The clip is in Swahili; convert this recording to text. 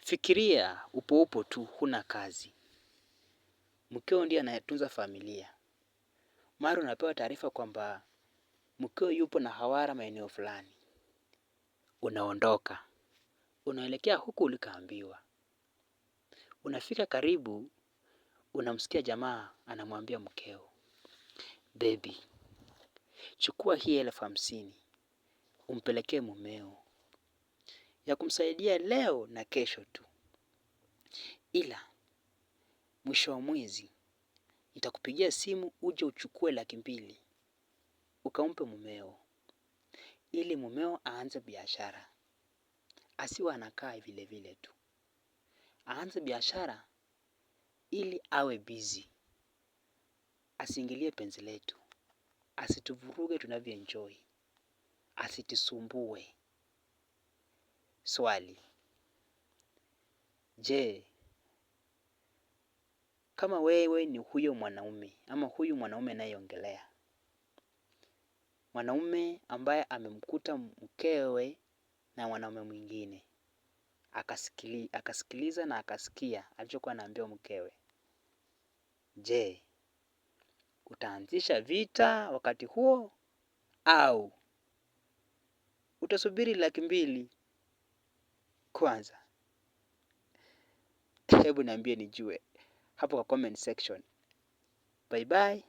Fikiria upo tu, huna kazi. Mkeo ndiye anayetunza familia. Mara unapewa taarifa kwamba mkeo yupo na hawara maeneo fulani. Unaondoka. Unaelekea huku ulikoambiwa. Unafika karibu, unamsikia jamaa anamwambia mkeo, "Baby, chukua hii 50,000, umpelekee mumeo. Ya kumsaidia leo na kesho tu. Ila, mwisho wa mwezi, nitakupigia simu uje uchukue 200,000. Ukampe mumeo. Ili mumeo aanze biashara. Asiwe anakaa vile vile tu. Aanze biashara ili awe busy. Asiingilie penzi letu. Asituvuruge tunavyoenjoy. Asitusumbue." Swali. Je, kama wewe ni huyo mwanaume ama huyu mwanaume ninayeongelea. Mwanaume ambaye amemkuta mkewe na mwanaume mwingine. Akasikiliza na akasikia alichokuwa anaambiwa mkewe. Je, utaanzisha vita wakati huo au utasubiri 200,000 kwanza? Hebu niambie nijue hapo kwa comment section. Bye bye.